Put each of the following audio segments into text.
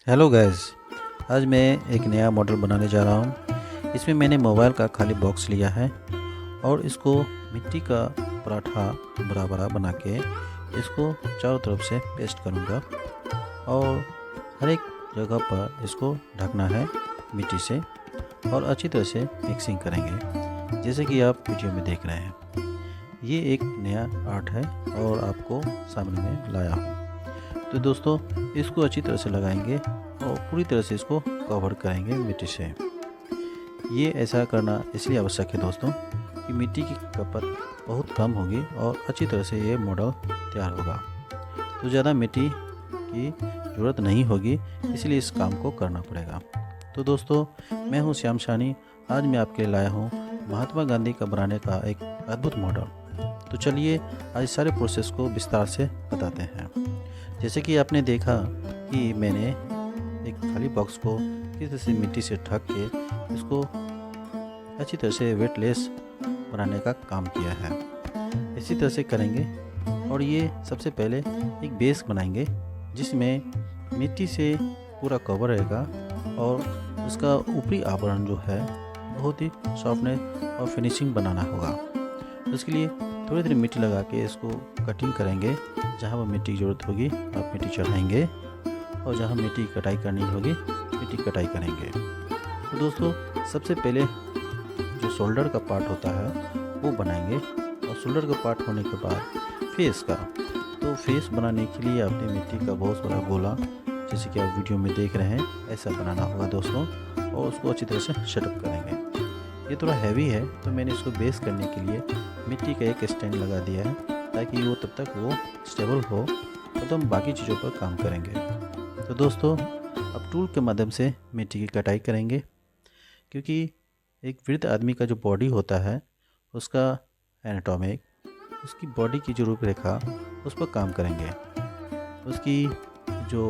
Hello guys, आज मैं एक नया मॉडल बनाने जा रहा हूँ। इसमें मैंने मोबाइल का खाली बॉक्स लिया है और इसको मिट्टी का पराठा बड़ा बड़ा बना के इसको चारों तरफ से पेस्ट करूँगा और हर एक जगह पर इसको ढकना है मिट्टी से और अच्छी तरह से मिक्सिंग करेंगे, जैसे कि आप वीडियो में देख रहे हैं। ये एक नया आर्ट है और आपको सामने में लाया हूँ। तो दोस्तों, इसको अच्छी तरह से लगाएंगे और पूरी तरह से इसको कवर करेंगे मिट्टी से। ये ऐसा करना इसलिए आवश्यक है दोस्तों कि मिट्टी की खपत बहुत कम होगी और अच्छी तरह से ये मॉडल तैयार होगा। तो ज़्यादा मिट्टी की ज़रूरत नहीं होगी, इसलिए इस काम को करना पड़ेगा। तो दोस्तों, मैं हूँ श्याम सानी। आज मैं आपके लिए लाया हूँ महात्मा गांधी का बनाने का एक अद्भुत मॉडल। तो चलिए आज सारे प्रोसेस को विस्तार से बताते हैं। जैसे कि आपने देखा कि मैंने एक खाली बॉक्स को किस तरह से मिट्टी से ढक के इसको अच्छी तरह से वेटलेस बनाने का काम किया है। इसी तरह से करेंगे और ये सबसे पहले एक बेस बनाएंगे जिसमें मिट्टी से पूरा कवर रहेगा और उसका ऊपरी आवरण जो है बहुत ही सॉफ्टनेस और फिनिशिंग बनाना होगा। उसके लिए थोड़ी देर मिट्टी लगा के इसको कटिंग करेंगे। जहाँ पर मिट्टी की ज़रूरत होगी आप मिट्टी चढ़ाएंगे और जहाँ मिट्टी की कटाई करनी होगी मिट्टी की कटाई करेंगे। तो दोस्तों, सबसे पहले जो शोल्डर का पार्ट होता है वो बनाएंगे और शोल्डर का पार्ट होने के बाद फेस का। तो फेस बनाने के लिए आपने मिट्टी का बहुत बड़ा गोला, जैसे कि आप वीडियो में देख रहे हैं, ऐसा बनाना होगा दोस्तों और उसको अच्छी तरह से सेटअप करेंगे। ये थोड़ा हैवी है तो मैंने इसको बेस करने के लिए मिट्टी का एक स्टैंड लगा दिया है ताकि वो तब तक वो स्टेबल हो तो हम बाकी चीज़ों पर काम करेंगे। तो दोस्तों, अब टूल के माध्यम से मिट्टी की कटाई करेंगे, क्योंकि एक वृद्ध आदमी का जो बॉडी होता है उसका एनाटॉमिक, उसकी बॉडी की जो रूपरेखा उस पर काम करेंगे। उसकी जो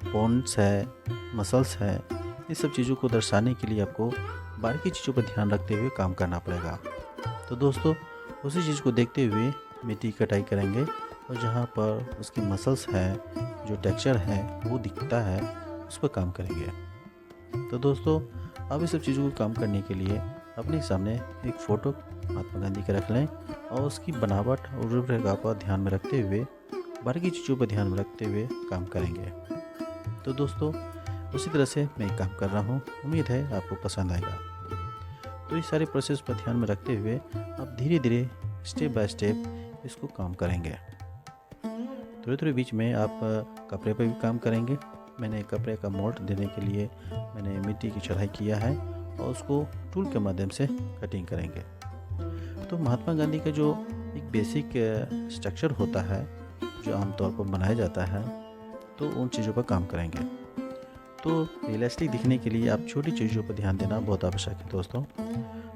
बोन्स है, मसल्स है, इस सब चीज़ों को दर्शाने के लिए आपको बाकी चीज़ों पर ध्यान रखते हुए काम करना पड़ेगा। तो दोस्तों, उसी चीज़ को देखते हुए मिट्टी की कटाई करेंगे और जहाँ पर उसकी मसल्स है, जो टेक्सचर है वो दिखता है, उस पर काम करेंगे। तो दोस्तों, अब इस सब चीज़ों को काम करने के लिए अपने सामने एक फ़ोटो महात्मा गांधी का रख लें और उसकी बनावट और रूपरेखा पर ध्यान में रखते हुए बाकी चीज़ों पर ध्यान में रखते हुए काम करेंगे। तो दोस्तों, उसी तरह से मैं काम कर रहा हूँ। उम्मीद है आपको पसंद आएगा। तो इस सारे प्रोसेस पर ध्यान में रखते हुए आप धीरे धीरे स्टेप बाय स्टेप इसको काम करेंगे। थोड़े थोड़े बीच में आप कपड़े पर भी काम करेंगे। मैंने कपड़े का मोल्ड देने के लिए मैंने मिट्टी की चढ़ाई किया है और उसको टूल के माध्यम से कटिंग करेंगे। तो महात्मा गांधी का जो एक बेसिक स्ट्रक्चर होता है जो आमतौर पर बनाया जाता है, तो उन चीज़ों पर काम करेंगे। तो रियलिस्टिक दिखने के लिए आप छोटी चीज़ों पर ध्यान देना बहुत आवश्यक है दोस्तों।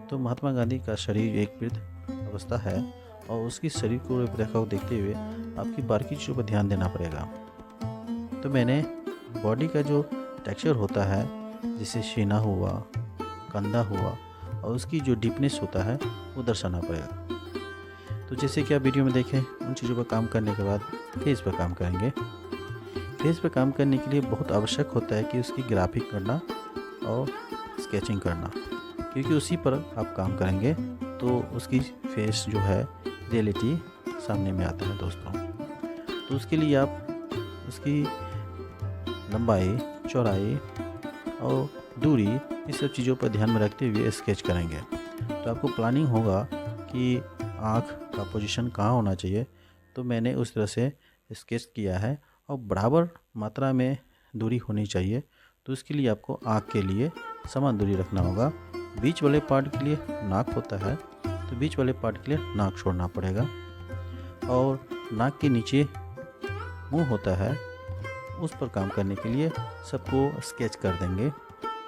तो महात्मा गांधी का शरीर एक वृद्ध अवस्था है और उसकी शरीर को रूपरेखा को देखते हुए आपकी बाकी चीज़ों पर ध्यान देना पड़ेगा। तो मैंने बॉडी का जो टेक्सचर होता है, जैसे सीना हुआ, कंधा हुआ और उसकी जो डीपनेस होता है वो दर्शाना पड़ेगा। तो जैसे कि आप वीडियो में देखें, उन चीज़ों पर काम करने के बाद फेस पर काम करेंगे। फेस पे काम करने के लिए बहुत आवश्यक होता है कि उसकी ग्राफिक करना और स्केचिंग करना, क्योंकि उसी पर आप काम करेंगे तो उसकी फेस जो है रियलिटी सामने में आता है दोस्तों। तो उसके लिए आप उसकी लंबाई, चौड़ाई और दूरी, इस सब चीज़ों पर ध्यान में रखते हुए स्केच करेंगे। तो आपको प्लानिंग होगा कि आँख का पोजीशन कहाँ होना चाहिए, तो मैंने उस तरह से स्केच किया है और बराबर मात्रा में दूरी होनी चाहिए। तो इसके लिए आपको आँख के लिए समान दूरी रखना होगा। बीच वाले पार्ट के लिए नाक होता है तो बीच वाले पार्ट के लिए नाक छोड़ना पड़ेगा और नाक के नीचे मुंह होता है, उस पर काम करने के लिए सबको स्केच कर देंगे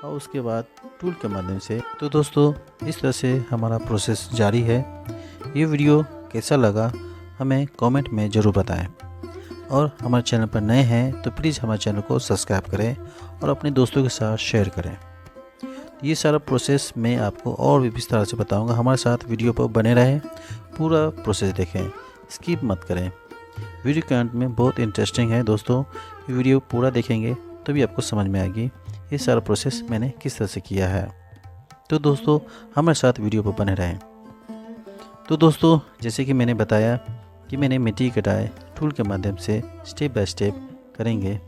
और उसके बाद टूल के माध्यम से। तो दोस्तों, इस तरह से हमारा प्रोसेस जारी है। ये वीडियो कैसा लगा हमें कमेंट में ज़रूर बताएं और हमारे चैनल पर नए हैं तो प्लीज़ हमारे चैनल को सब्सक्राइब करें और अपने दोस्तों के साथ शेयर करें। ये सारा प्रोसेस मैं आपको और भी विस्तार से बताऊंगा। हमारे साथ वीडियो पर बने रहें, पूरा प्रोसेस देखें, स्किप मत करें। वीडियो के अंत में बहुत इंटरेस्टिंग है दोस्तों, वीडियो पूरा देखेंगे तभी आपको समझ में आएगी ये सारा प्रोसेस मैंने किस तरह से किया है। तो दोस्तों हमारे साथ वीडियो पर बने रहें। तो दोस्तों जैसे कि मैंने बताया कि मैंने मिट्टी की कटाई टूल के माध्यम से स्टेप बाय स्टेप करेंगे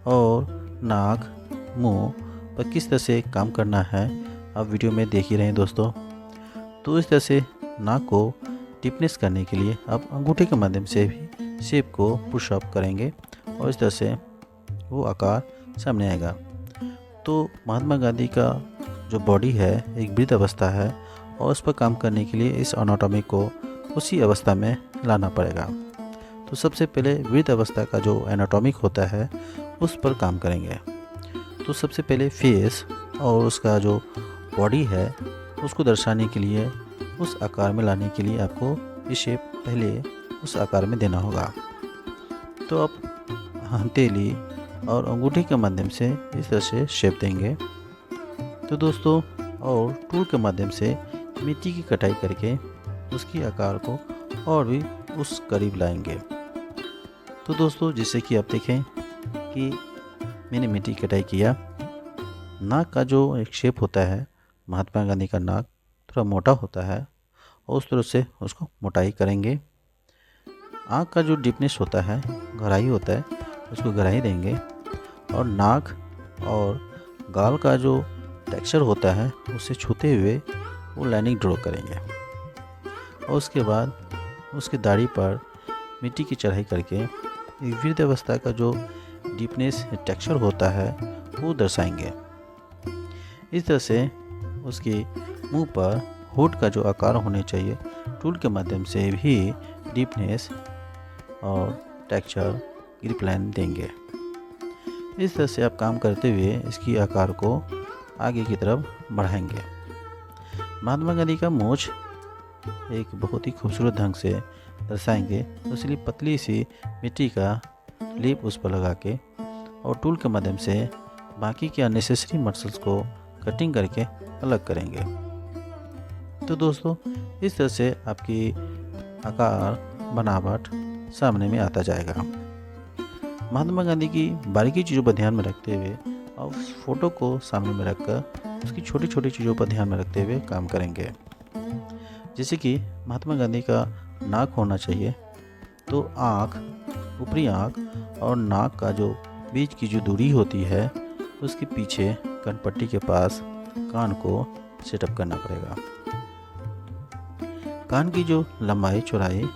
और नाक मुंह पर किस तरह से काम करना है आप वीडियो में देख ही रहे हैं दोस्तों। तो इस तरह से नाक को डीपनेस करने के लिए आप अंगूठे के माध्यम से भी शेप को पुश अप करेंगे और इस तरह से वो आकार सामने आएगा। तो महात्मा गांधी का जो बॉडी है एक वृद्ध अवस्था है और उस पर काम करने के लिए इस एनाटॉमी को उसी अवस्था में लाना पड़ेगा। तो सबसे पहले वृद्ध अवस्था का जो एनाटॉमिक होता है उस पर काम करेंगे। तो सबसे पहले फेस और उसका जो बॉडी है उसको दर्शाने के लिए उस आकार में लाने के लिए आपको ये शेप पहले उस आकार में देना होगा। तो आप हथेली और अंगूठी के माध्यम से इस तरह से शेप देंगे। तो दोस्तों और टूल के माध्यम से मिट्टी की कटाई करके उसकी आकार को और भी उस करीब लाएंगे। तो दोस्तों जैसे कि आप देखें कि मैंने मिट्टी की कटाई किया। नाक का जो एक शेप होता है महात्मा गांधी का नाक थोड़ा मोटा होता है और उस तरह से उसको मोटाई करेंगे। आँख का जो डीपनेस होता है गहराई होता है उसको गहराई देंगे और नाक और गाल का जो टेक्सचर होता है उसे छूते हुए वो लाइनिंग ड्रॉ करेंगे और उसके बाद उसके दाढ़ी पर मिट्टी की चढ़ाई करके एक वृद्ध अवस्था का जो डीपनेस टेक्सचर होता है वो दर्शाएंगे। इस तरह से उसके मुंह पर होठ का जो आकार होने चाहिए टूल के माध्यम से भी डीपनेस और टेक्सचर ग्रिप लाइन देंगे। इस तरह से आप काम करते हुए इसकी आकार को आगे की तरफ बढ़ाएंगे। महात्मा गांधी का मूंछ एक बहुत ही खूबसूरत ढंग से दर्शाएंगे, तो इसलिए पतली सी मिट्टी का लेप उस पर लगा के और टूल के माध्यम से बाकी के अननेसेसरी मसल्स को कटिंग करके अलग करेंगे। तो दोस्तों इस तरह से आपकी आकार बनावट सामने में आता जाएगा। महात्मा गांधी की बारीकी चीज़ों पर ध्यान में रखते हुए और फोटो को सामने में रखकर उसकी छोटी छोटी चीज़ों पर ध्यान में रखते हुए काम करेंगे। जैसे कि महात्मा गांधी का नाक होना चाहिए, तो आँख, ऊपरी आँख और नाक का जो बीच की जो दूरी होती है उसके पीछे कनपट्टी के पास कान को सेटअप करना पड़ेगा। कान की जो लंबाई चौड़ाई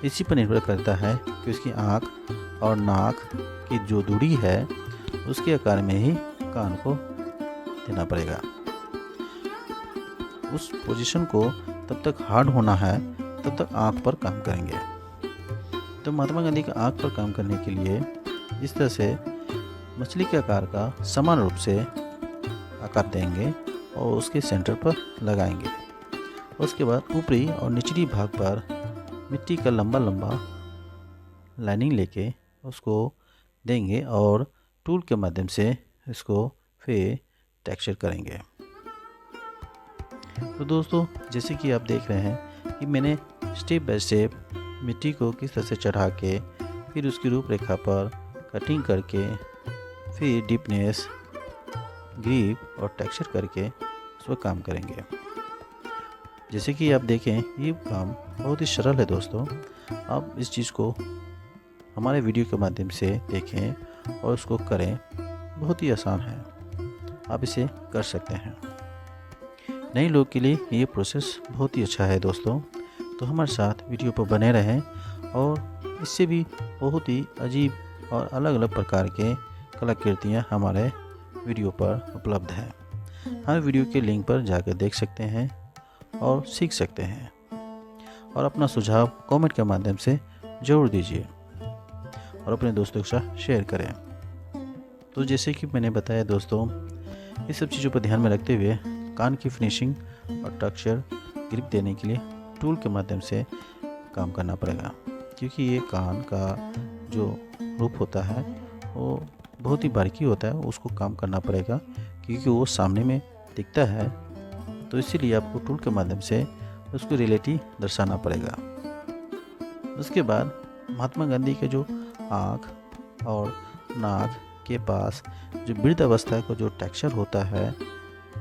इसी पर निर्भर करता है कि उसकी आँख और नाक की जो दूरी है उसके आकार में ही कान को देना पड़ेगा। उस पोजीशन को तब तक हार्ड होना है तब तक आँख पर काम करेंगे। तो महात्मा गांधी का आँख पर काम करने के लिए इस तरह से मछली के आकार का समान रूप से आकार देंगे और उसके सेंटर पर लगाएंगे। उसके बाद ऊपरी और निचली भाग पर मिट्टी का लंबा लंबा लाइनिंग लेके उसको देंगे और टूल के माध्यम से इसको फिर टेक्सचर करेंगे। तो दोस्तों जैसे कि आप देख रहे हैं कि मैंने स्टेप बाय स्टेप मिट्टी को किस तरह से चढ़ा के फिर उसकी रूपरेखा पर कटिंग करके फिर डीपनेस, ग्रिप और टेक्सचर करके उस पर काम करेंगे। जैसे कि आप देखें ये काम बहुत ही सरल है दोस्तों। आप इस चीज़ को हमारे वीडियो के माध्यम से देखें और उसको करें, बहुत ही आसान है, आप इसे कर सकते हैं। नए लोग के लिए ये प्रोसेस बहुत ही अच्छा है दोस्तों। तो हमारे साथ वीडियो पर बने रहें और इससे भी बहुत ही अजीब और अलग अलग प्रकार के कलाकृतियाँ हमारे वीडियो पर उपलब्ध हैं। हर वीडियो के लिंक पर जाकर देख सकते हैं और सीख सकते हैं और अपना सुझाव कमेंट के माध्यम से ज़रूर दीजिए और अपने दोस्तों के साथ शेयर करें। तो जैसे कि मैंने बताया दोस्तों, इस सब चीज़ों पर ध्यान में रखते हुए कान की फिनिशिंग और टेक्सचर ग्रिप देने के लिए टूल के माध्यम से काम करना पड़ेगा, क्योंकि ये कान का जो रूप होता है वो बहुत ही बारीकी होता है, उसको काम करना पड़ेगा क्योंकि वो सामने में दिखता है। तो इसीलिए आपको टूल के माध्यम से उसको रियलिटी दर्शाना पड़ेगा। उसके बाद महात्मा गांधी के जो आँख और नाक के पास जो वृद्ध अवस्था का जो टेक्सचर होता है,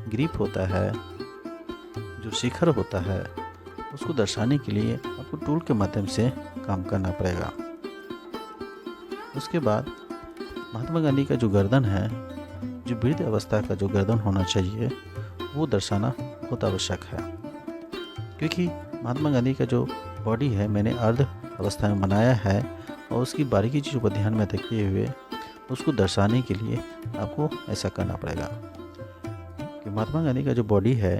ग्रिप होता है, जो शिखर होता है, उसको दर्शाने के लिए आपको टूल के माध्यम से काम करना पड़ेगा। उसके बाद महात्मा गांधी का जो गर्दन है, जो वृद्ध अवस्था का जो गर्दन होना चाहिए, वो दर्शाना बहुत आवश्यक है, क्योंकि महात्मा गांधी का जो बॉडी है मैंने अर्ध अवस्था में बनाया है और उसकी बारीकी चीज़ों पर ध्यान में रखते हुए उसको दर्शाने के लिए आपको ऐसा करना पड़ेगा कि महात्मा गांधी का जो बॉडी है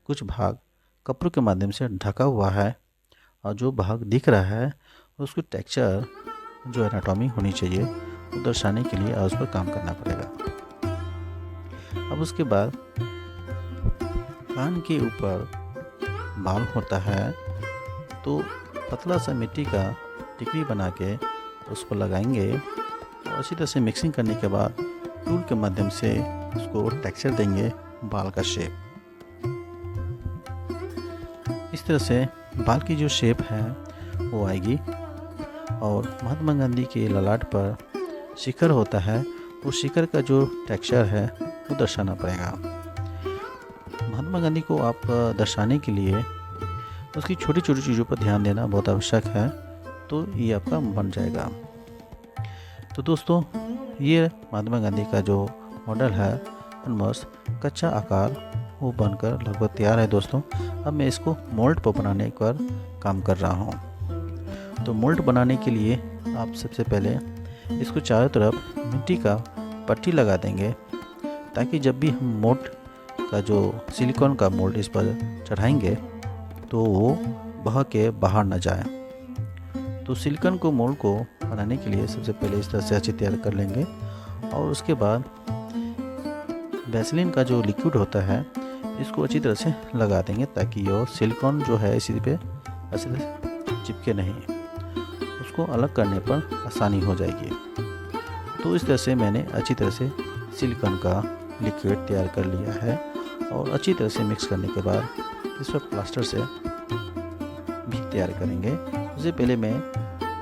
कुछ भाग कपड़ों के माध्यम से ढका हुआ है और जो भाग दिख रहा है उसकी टेक्सचर जो एनाटॉमी होनी चाहिए वो दर्शाने के लिए उस पर काम करना पड़ेगा। अब उसके बाद कान के ऊपर बाल होता है तो पतला सा मिट्टी का टिकरी बना के उस पर लगाएंगे और अच्छी तरह से मिक्सिंग करने के बाद टूल के माध्यम से उसको टेक्सचर देंगे बाल का शेप। इस तरह से बाल की जो शेप है वो आएगी और महात्मा गांधी के ललाट पर शिखर होता है, वो शिखर का जो टेक्सचर है वो दर्शाना पड़ेगा। महात्मा गांधी को आप दर्शाने के लिए उसकी छोटी छोटी चीज़ों पर ध्यान देना बहुत आवश्यक है, तो ये आपका बन जाएगा। तो दोस्तों ये महात्मा गांधी का जो मॉडल है ऑलमोस्ट कच्चा आकार वो बनकर लगभग तैयार है दोस्तों। अब मैं इसको मोल्ड पर बनाने पर काम कर रहा हूँ। तो मोल्ड बनाने के लिए आप सबसे पहले इसको चारों तरफ मिट्टी का पट्टी लगा देंगे ताकि जब भी हम मोल्ड का जो सिलिकॉन का मोल्ड इस पर चढ़ाएंगे तो वो बह के बाहर न जाए। तो सिलिकॉन को मोल्ड को बनाने के लिए सबसे पहले इस तरह से अच्छी तैयार कर लेंगे और उसके बाद वैसलीन का जो लिक्विड होता है इसको अच्छी तरह से लगा देंगे ताकि ये सिलिकॉन जो है इसी पे अच्छी तरह से चिपके नहीं, उसको अलग करने पर आसानी हो जाएगी। तो इस तरह से मैंने अच्छी तरह से सिलिकॉन का लिक्विड तैयार कर लिया है और अच्छी तरह से मिक्स करने के बाद इस पर प्लास्टर से भी तैयार करेंगे। उससे पहले मैं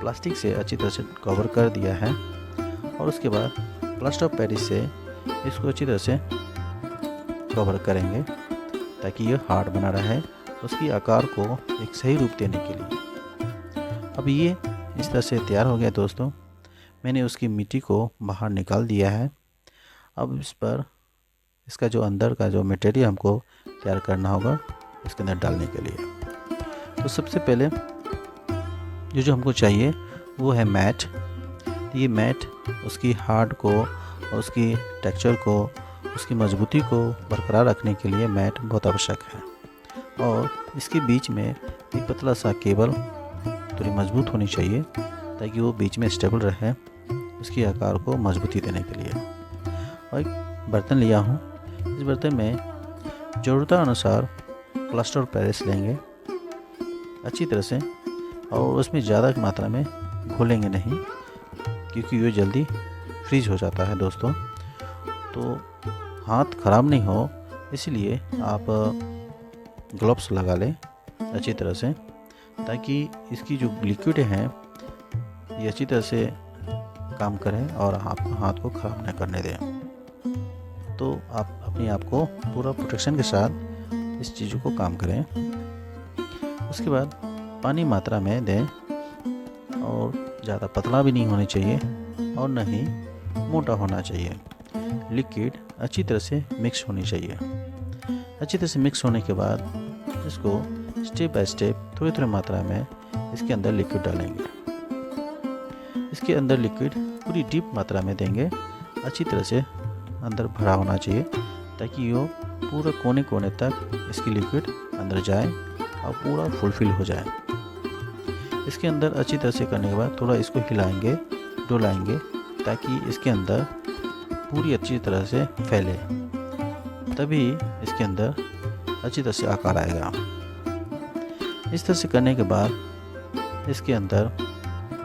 प्लास्टिक से अच्छी तरह से कवर कर दिया है और उसके बाद प्लास्टर ऑफ पेरिस से इसको अच्छी तरह से कवर करेंगे ताकि ये हार्ड बना रहे उसकी आकार को एक सही रूप देने के लिए। अब ये इस तरह से तैयार हो गया दोस्तों। मैंने उसकी मिट्टी को बाहर निकाल दिया है। अब इस पर इसका जो अंदर का जो मटेरियल हमको तैयार करना होगा इसके अंदर डालने के लिए। तो सबसे पहले जो हमको चाहिए वो है मैट। ये मैट उसकी हार्ड को और उसकी टेक्सचर को, उसकी मजबूती को बरकरार रखने के लिए मैट बहुत आवश्यक है। और इसके बीच में एक पतला सा केबल थोड़ी मजबूत होनी चाहिए ताकि वो बीच में स्टेबल रहे, उसकी आकार को मजबूती देने के लिए। और एक बर्तन लिया हूँ, इस बर्तन में ज़रूरतानुसार प्लास्टर ऑफ पेरिस लेंगे अच्छी तरह से और उसमें ज़्यादा मात्रा में घोलेंगे नहीं क्योंकि ये जल्दी फ्रीज हो जाता है दोस्तों। तो हाथ ख़राब नहीं हो इसलिए आप ग्लव्स लगा लें अच्छी तरह से ताकि इसकी जो लिक्विड है ये अच्छी तरह से काम करें और आपको हाथ को ख़राब न करने दें। तो आप अपने आप को पूरा प्रोटेक्शन के साथ इस चीज़ों को काम करें। उसके बाद पानी मात्रा में दें और ज़्यादा पतला भी नहीं होना चाहिए और न ही मोटा होना चाहिए। लिक्विड अच्छी तरह से मिक्स होनी चाहिए। अच्छी तरह से मिक्स होने के बाद इसको स्टेप बाय स्टेप थोड़ी थोड़ी मात्रा में इसके अंदर लिक्विड डालेंगे। इसके अंदर लिक्विड पूरी डीप मात्रा में देंगे, अच्छी तरह से अंदर भरा होना चाहिए ताकि वो पूरा कोने कोने तक इसकी लिक्विड अंदर जाए और पूरा फुलफिल हो जाए। इसके अंदर अच्छी तरह से करने के बाद थोड़ा इसको हिलाएंगे, डोलाएंगे ताकि इसके अंदर पूरी अच्छी तरह से फैले, तभी इसके अंदर अच्छी तरह से आकार आएगा। इस तरह से करने के बाद इसके अंदर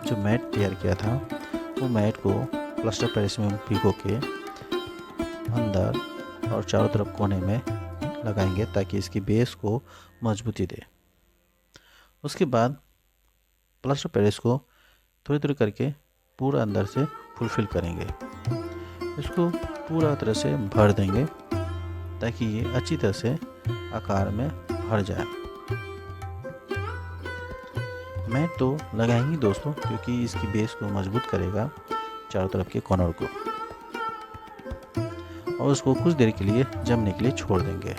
जो मैट तैयार किया था वो मैट को प्लास्टर पेरिस में भिगो के अंदर और चारों तरफ कोने में लगाएंगे ताकि इसकी बेस को मजबूती दे। उसके बाद प्लास्टर पेरिस को थोड़ी थोड़ी करके पूरा अंदर से फुलफ़िल करेंगे। इसको पूरा तरह से भर देंगे ताकि ये अच्छी तरह से आकार में भर जाए। मैट तो लगाएंगे दोस्तों, क्योंकि इसकी बेस को मजबूत करेगा चारों तरफ के कॉर्नर को। और उसको कुछ देर के लिए जमने के लिए छोड़ देंगे।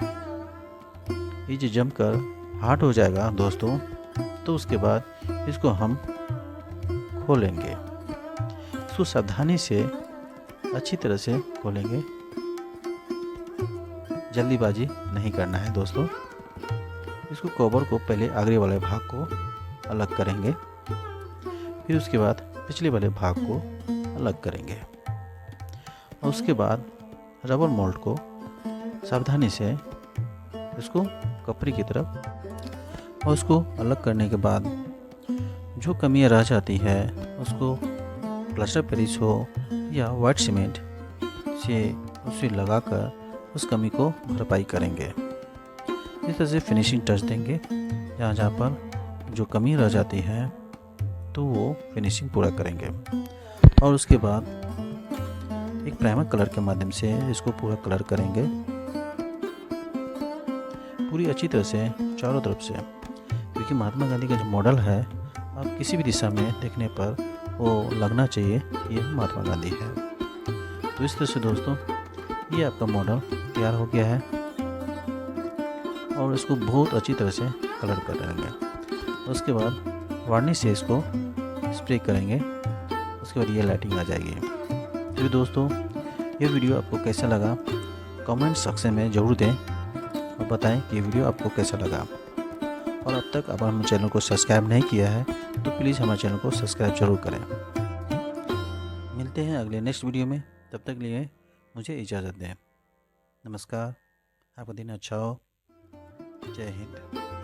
ये जो जमकर हार्ड हो जाएगा दोस्तों, तो उसके बाद इसको हम खोलेंगे। इसको सावधानी से अच्छी तरह से खोलेंगे, जल्दीबाजी नहीं करना है दोस्तों। इसको कवर को पहले आगे वाले भाग को अलग करेंगे, फिर उसके बाद पिछले वाले भाग को अलग करेंगे। और उसके बाद रबर मोल्ड को सावधानी से इसको कपड़े की तरफ, और उसको अलग करने के बाद जो कमियां रह जाती है उसको प्लास्टर पेरिस हो या वाइट सीमेंट से उसे लगाकर उस कमी को भरपाई करेंगे। इस तरह से फिनिशिंग टच देंगे। जहाँ जहाँ पर जो कमी रह जाती है तो वो फिनिशिंग पूरा करेंगे। और उसके बाद एक प्राइमर कलर के माध्यम से इसको पूरा कलर करेंगे, पूरी अच्छी तरह से चारों तरफ से। क्योंकि महात्मा गांधी का जो मॉडल है, आप किसी भी दिशा में देखने पर वो लगना चाहिए कि ये महात्मा गांधी है। तो इस तरह से दोस्तों ये आपका मॉडल तैयार हो गया है। और इसको बहुत अच्छी तरह से कलर कर लेंगे। उसके बाद वार्निश से इसको स्प्रे करेंगे। उसके बाद ये लाइटिंग आ जाएगी। तो दोस्तों ये वीडियो आपको कैसा लगा कमेंट सेक्शन में ज़रूर दें और बताएं कि ये वीडियो आपको कैसा लगा। और अब तक आप हमारे चैनल को सब्सक्राइब नहीं किया है तो प्लीज़ हमारे चैनल को सब्सक्राइब जरूर करें। मिलते हैं अगले नेक्स्ट वीडियो में, तब तक लिए मुझे इजाज़त दें। नमस्कार, आपका दिन अच्छा हो। जय हिंद।